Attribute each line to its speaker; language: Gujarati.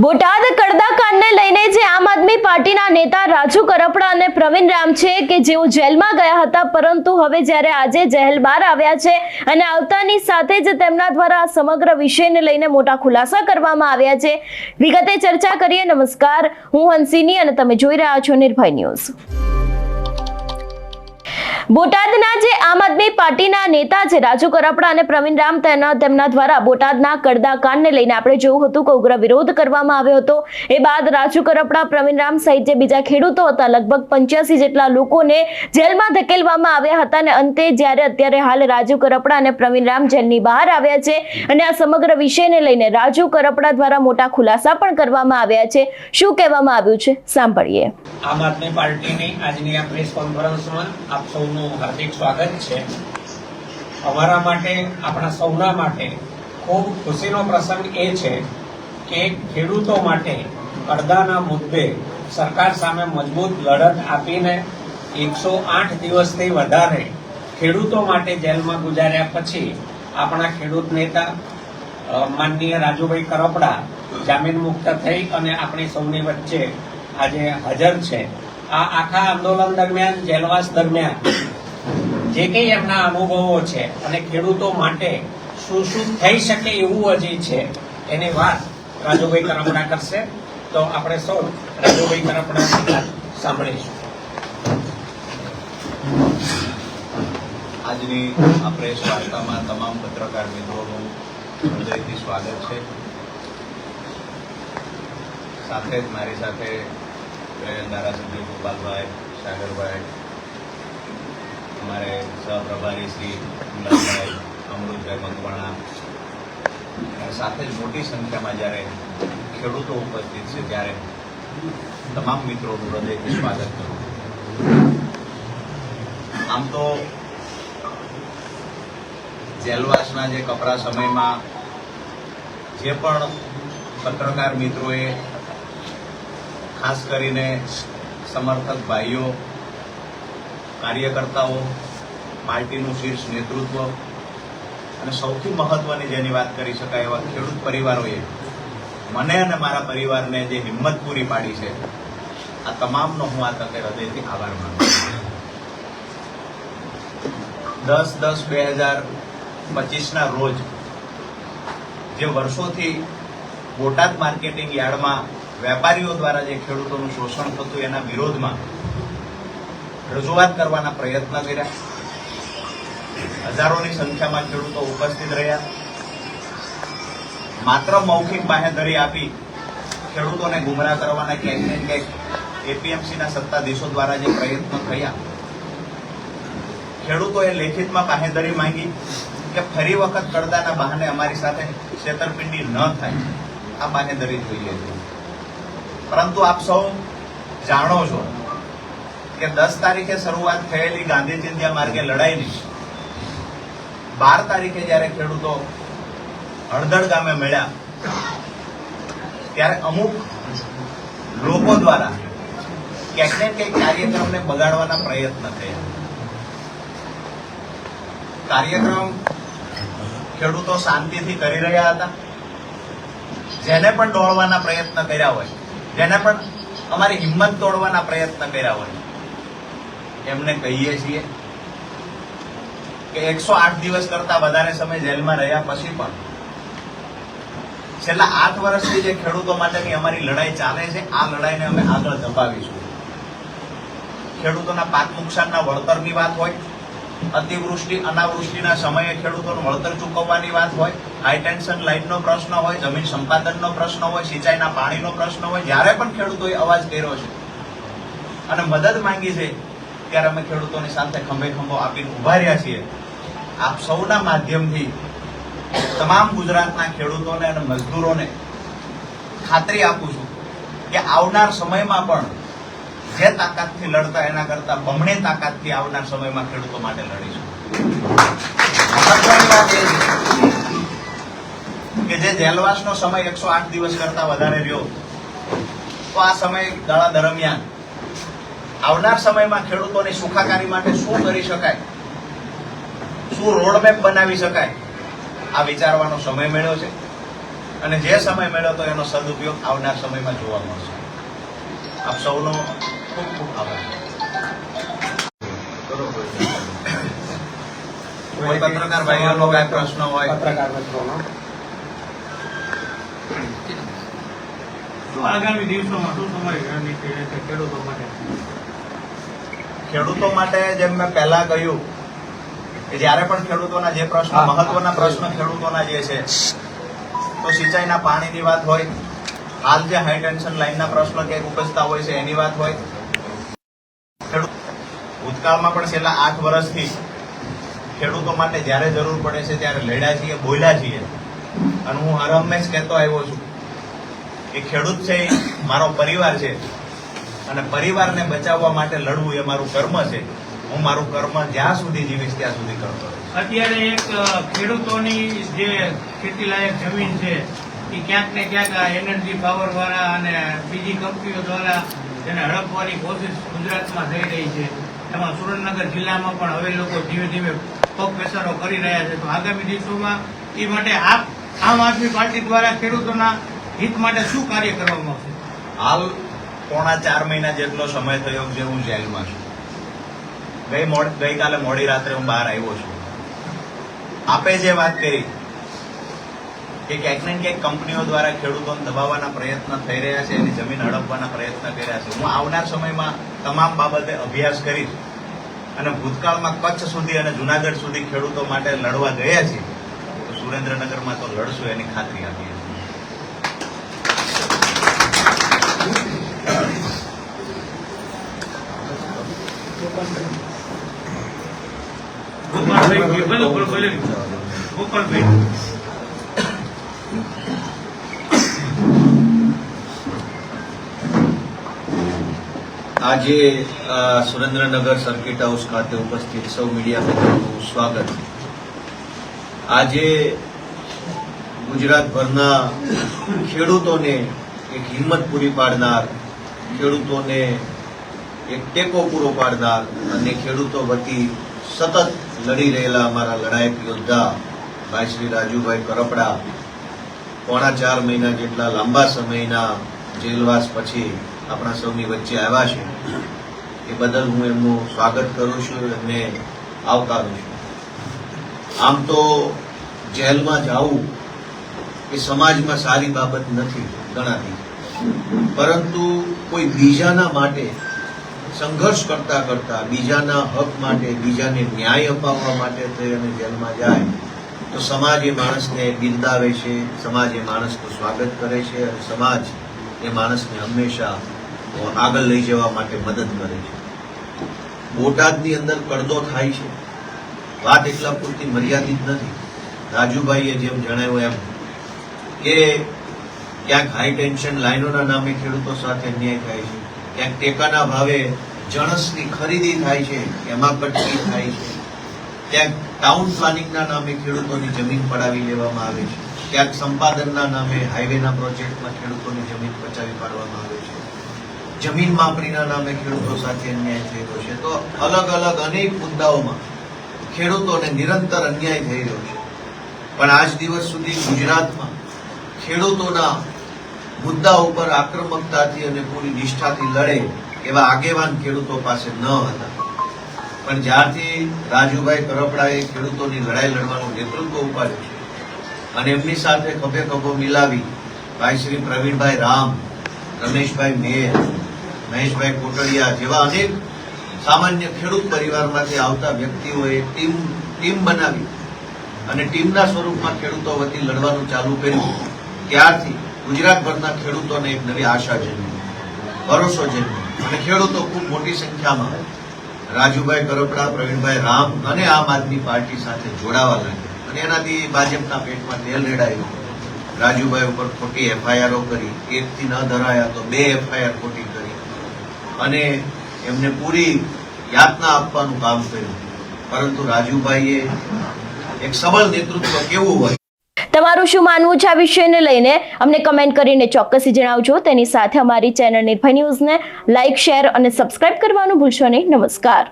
Speaker 1: બોટાદ કડદાકાંડને લઈને જે આમ આદમી પાર્ટીના નેતા રાજુ કરપડા અને પ્રવીણ રામ છે કે જેઓ જેલમાં ગયા હતા, પરંતુ હવે જ્યારે આજે જેલ બહાર આવ્યા છે અને આવતાની સાથે જ તેમના દ્વારા સમગ્ર વિષયને લઈને મોટા ખુલાસા કરવામાં આવ્યા છે. વિગતે ચર્ચા કરીએ. નમસ્કાર, હું હંસિની અને તમે જોઈ રહ્યા છો નિર્ભય ન્યૂઝ. બોટાદના જે આમ આદમી પાર્ટીના નેતા છે રાજુ કરપડા અને પ્રવીણ રામ તેમના દ્વારા બોટાદના કડદાકાંડને લઈને આપણે જોયું હતું કે ઉગ્ર વિરોધ કરવામાં આવ્યો હતો. એ બાદ રાજુ કરપડા, પ્રવીણ રામ સહિત જે બીજા ખેડૂતો હતા, લગભગ 85 જેટલા લોકોને જેલમાં ધકેલવામાં આવ્યા હતા અને અંતે જ્યારે અત્યારે હાલ રાજુ કરપડા અને પ્રવીણ રામ જેલની બહાર આવ્યા છે અને આ સમગ્ર વિષયને લઈને રાજુ કરપડા દ્વારા મોટા ખુલાસા પણ કરવામાં આવ્યા છે. શું કહેવામાં આવ્યું છે સાંભળીએ.
Speaker 2: આમ આદમી પાર્ટીની આજની આ પ્રેસ કોન્ફરન્સમાં આપ સૌનું હાર્દિક સ્વાગત છે. અમારા માટે, આપણા સૌના માટે ખૂબ ખુશીનો પ્રસંગ એ છે કે ખેડૂતો માટે કડદાના મુદ્દે સરકાર સામે મજબૂત લડત આપીને 108 દિવસથી વધારે ખેડૂતો માટે જેલમાં ગુજાર્યા પછી આપણા ખેડૂત નેતા માનનીય રાજુભાઈ કરપડા જામીન મુક્ત થઈ અને આપણી સૌની વચ્ચે આજે હાજર છે. આ આખા આંદોલન દરમિયાન, જેલવાસ દરમિયાન જે કંઈ એમના અનુભવો છે અને ખેડૂતો માટે શું શું થઈ શકે એવું હજી છે એની વાત રાજુભાઈ કરપડા કરશે. તો આપણે સૌ રાજુભાઈ કરપડાની વાત સાંભળીશું.
Speaker 3: આજની આ પ્રેસ વાર્તામાં તમામ પત્રકાર મિત્રોનું હૃદયથી સ્વાગત છે. સાથે જ મારી સાથે ધારાસભ્ય ગોપાલભાઈ, સાગરભાઈ, અમારે સહપ્રભારી શ્રી મુલાભાઈ, અમૃતભાઈ મકવાણા અને સાથે જ મોટી સંખ્યામાં જ્યારે ખેડૂતો ઉપસ્થિત છે ત્યારે તમામ મિત્રોનું હૃદયથી સ્વાગત કરું. આમ તો જેલવાસના જે કપરા સમયમાં જે પણ પત્રકાર મિત્રોએ, ખાસ કરીને સમર્થક ભાઈઓ, કાર્યકર્તાઓ, પાર્ટીનું શીર્ષ નેતૃત્વ અને સૌથી મહત્વની જેની વાત કરી શકાય એવા ખેડૂત પરિવારોએ મને અને મારા પરિવારને જે હિંમત પૂરી પાડી છે, આ તમામનો હું આ તકે હૃદયથી આભાર માનું છું. 10/10/2025ના રોજ જે વર્ષોથી બોટાદ માર્કેટિંગ યાર્ડમાં વેપારીઓ દ્વારા જે ખેડૂતોનું શોષણ થતું એના વિરોધમાં રજૂઆત કરવાના પ્રયત્ન કર્યા. હજારોની સંખ્યામાં ખેડૂતો ઉપસ્થિત રહ્યા. માત્ર મૌખિક બાંહેધરી આપી ખેડૂતોને ગુમરાહ કરવાના ક્યાંક ને ક્યાંક એપીએમસીના સત્તાધીશો દ્વારા જે પ્રયત્નો થયા, ખેડૂતોએ લેખિતમાં બાંહેધરી માંગી કે ફરી વખત કડદાના બહાને અમારી સાથે છેતરપિંડી ન થાય, આ બાંહેધરી જોઈએ છે. પરંતુ આપ સૌ જાણો છો કે 10 તારીખે શરૂઆત થયેલી ગાંધી ચિંધ્યા માર્ગે લડાઈની 12 તારીખે જ્યારે ખેડૂતો હળદળ ગામે મળ્યા ત્યારે અમુક લોકો દ્વારા ક્યાંક ને ક્યાંક કાર્યક્રમને બગાડવાના પ્રયત્ન થયા. કાર્યક્રમ ખેડૂતો શાંતિથી કરી રહ્યા હતા. જેને પણ દોડવાના પ્રયત્ન કર્યા હોય, જેને પણ અમારી હિંમત તોડવાના પ્રયત્ન કર્યા હોય, એમને કહીએ છીએ કે 108 દિવસ કરતા વધારે સમય જેલમાં રહ્યા પછી પણ છેલ્લા 8 વર્ષથી જે ખેડૂતો માટેની અમારી લડાઈ ચાલે છે, આ લડાઈને અમે આગળ ધપાવીશું. ખેડૂતોના પાક નુકસાનના વળતરની વાત હોય, અતિવૃષ્ટિ અનાવૃષ્ટિના સમયે ખેડૂતોનું વળતર ચૂકવવાની વાત હોય, હાઈ ટેન્શન લાઇનનો પ્રશ્ન હોય, જમીન સંપાદનનો પ્રશ્ન હોય, સિંચાઈના પાણીનો પ્રશ્ન હોય, જ્યારે પણ ખેડૂતોએ અવાજ કર્યો છે અને મદદ માંગી છે ત્યારે અમે ખેડૂતોની સાથે ખંભે ખંભો આપીને ઉભા રહ્યા છીએ. આપ સૌના માધ્યમથી તમામ ગુજરાતના ખેડૂતોને અને મજદૂરોને ખાતરી આપું છું કે આવનાર સમયમાં પણ જે તાકાતથી લડતા એના કરતા બમણી તાકાતથી આવનાર સમયમાં ખેડૂતો માટે લડીશું. મહત્વની વાત એ છે કે જે જેલવાસનો સમય 108 દિવસ કરતા વધારે રહ્યો, તો આ સમયગાળા દરમિયાન આવનાર સમયમાં ખેડૂતોની સુખાકારી માટે શું કરી શકાય, શું રોડમેપ બનાવી શકાય, આ વિચારવાનો સમય મળ્યો છે. અને જે સમય મળ્યો તો એનો સદુપયોગ આવનાર સમયમાં જોવા મળશે. આપ સૌનો ખૂબ ખૂબ આભાર. કોઈ પત્રકાર ભાઈઓનો કાંઈ પ્રશ્ન હોય?
Speaker 2: પત્રકાર મિત્રોનો
Speaker 4: આગામી દિવસોમાં શું તમારી રણનીતિ રહેશે ખેડૂતો માટે?
Speaker 3: ખેડૂતો માટે જેમ મેં પહેલા કહ્યું કે જ્યારે પણ ખેડૂતોના જે પ્રશ્ન મહત્વના પ્રશ્ન ખેડૂતોના જે છે તો સિંચાઈના પાણીની વાત હોય, હાલ જે હાઈ ટેન્શન લાઈનના પ્રશ્ન ક્યાંક ઉપજતા હોય છે એની વાત હોય. ભૂતકાળમાં પણ છેલ્લા 8 વર્ષથી ખેડૂતો માટે જ્યારે જરૂર પડે છે ત્યારે લડ્યા છીએ, બોલ્યા છીએ. અને હું હર હંમેશ કહેતો આવ્યો છું કે ખેડૂત છે એ મારો પરિવાર છે અને પરિવારને બચાવવા માટે લડવું એ મારું કર્મ છે. હું મારું કર્મ જ્યાં સુધી જીવીશ ત્યાં સુધી કરતો રહીશ.
Speaker 4: અત્યારે એક ખેડૂતોની જે ખેતીલાયક જમીન છે એ ક્યાંક ને ક્યાંક એનર્જી પાવર વાળા અને બીજી કંપનીઓ દ્વારા તેને હડપવાની કોશિશ ગુજરાતમાં થઈ રહી છે. એમાં સુરેન્દ્રનગર જિલ્લામાં પણ હવે લોકો ધીમે ધીમે પગ પેસારો કરી રહ્યા છે. તો આગામી દિવસોમાં એ માટે આમ આદમી પાર્ટી દ્વારા ખેડૂતોના હિત માટે શું કાર્ય કરવામાં આવશે?
Speaker 3: હાલ પોણા 4 મહિના જેટલો સમય થયો જે હું જેલમાં છું. ગઈકાલે મોડી રાત્રે હું બહાર આવ્યો છું. આપે જે વાત કરી કે ક્યાંક ને ક્યાંક કંપનીઓ દ્વારા ખેડૂતોને દબાવવાના પ્રયત્ન થઈ રહ્યા છે, એની જમીન હડપવાના પ્રયત્ન કર્યા છે. હું આવનાર સમયમાં તમામ બાબતે અભ્યાસ કરીશ અને ભૂતકાળમાં કચ્છ સુધી અને જુનાગઢ સુધી ખેડૂતો માટે લડવા ગયા છે તો સુરેન્દ્રનગરમાં તો લડશું એની ખાતરી આપીએ છીએ.
Speaker 4: ગોપાલભાઈ
Speaker 5: આજે સુરેન્દ્રનગર સર્કિટ હાઉસ ખાતે ઉપસ્થિત સૌ મીડિયા મિત્રોનું સ્વાગત. આજે ગુજરાતભરના ખેડૂતોને એક હિંમત પૂરી પાડનાર, ખેડૂતોને એક ટેકો પૂરો પાડનાર અને ખેડૂતો વતી સતત લડી રહેલા અમારા લડાયક યોદ્ધા ભાઈ શ્રી રાજુભાઈ કરપડા પોણા 4 મહિના જેટલા લાંબા સમયના જેલવાસ પછી આપણા સૌની વચ્ચે આવ્યા છે. એ બદલ હું એમનું સ્વાગત કરું છું અને આવકારું છું. આમ તો જેલમાં જવું એ સમાજમાં સારી બાબત નથી ગણાતી, પરંતુ કોઈ બીજાના માટે સંઘર્ષ કરતા કરતા, બીજાના હક માટે, બીજાને ન્યાય અપાવવા માટે થઈ અને જેલમાં જાય તો સમાજ એ માણસને બિરદાવે છે, સમાજ એ માણસનું સ્વાગત કરે છે અને સમાજ એ માણસને હંમેશા આગળ લઈ જવા માટે મદદ કરે છે. બોટાદની અંદર કડદો થાય છે, વાત એટલા પૂરતી મર્યાદિત નથી. રાજુભાઈએ જેમ જણાવ્યું એમ કે ક્યાંક હાઈ ટેન્શન લાઈનોના નામે ખેડૂતો સાથે અન્યાય થાય છે, ક્યાંક ટેકાના ભાવે જણસની ખરીદી થાય છે, એમાં કટકી થાય છે, ક્યાંક ટાઉન પ્લાનિંગના નામે ખેડૂતોની જમીન પડાવી લેવામાં આવે છે, ક્યાંક સંપાદનના નામે હાઈવેના પ્રોજેક્ટમાં ખેડૂતોની જમીન પચાવી પાડવામાં આવે છે, જમીન માપણીના નામે ખેડૂતો સાથે અન્યાય થઈ રહ્યો છે. તો અલગ અલગ અનેક મુદ્દાઓમાં ખેડૂતોને નિરંતર અન્યાય થઈ રહ્યો છે. પણ આજ દિવસ સુધી ગુજરાતમાં ખેડૂતોના મુદ્દા ઉપર આક્રમકતાથી અને પૂરી નિષ્ઠાથી લડે એવા આગેવાન ખેડૂતો પાસે ન હતા. પણ જ્યારથી રાજુભાઈ કરપડાએ ખેડૂતોની લડાઈ લડવાનું નેતૃત્વ ઉપાડ્યું છે અને એમની સાથે ખભે ખભો મિલાવી ભાઈ શ્રી પ્રવીણભાઈ રામ, રમેશભાઈ મેર, મહેશભાઈ કોટડિયા જેવા અનેક સામાન્ય ખેડૂત પરિવારમાંથી આવતા વ્યક્તિઓએ ટીમ બનાવી અને ટીમના સ્વરૂપમાં ખેડૂતો વતી લડવાનું ચાલુ કર્યું. ત્યારથી ગુજરાતભરના ખેડૂતોને એક નવી આશા જન્મી, ભરોસો જન્મી અને ખેડૂતો ખૂબ મોટી સંખ્યામાં રાજુભાઈ કરપડા, પ્રવીણભાઈ રામ અને આમ આદમી પાર્ટી સાથે જોડાવા લાગ્યા. અને એનાથી ભાજપના પેટમાં તેલ રેડાયું. રાજુભાઈ ઉપર ખોટી એફઆઈઆરો કરી, 1 થી ન ધરાયા તો 2 એફઆઈઆર ખોટી કરી અને એમને પૂરી યાતના આપવાનું કામ કર્યું. પરંતુ રાજુભાઈએ એક સબળ નેતૃત્વ કેવું હોય.
Speaker 1: તમારું શું માનવું છે આ વિષયને લઈને અમને કમેન્ટ કરીને ચોક્કસથી જણાવજો. તેની સાથે અમારી ચેનલ નિર્ભય ન્યૂઝને લાઇક, શેર અને સબસ્ક્રાઇબ કરવાનું ભૂલશો નહીં. નમસ્કાર.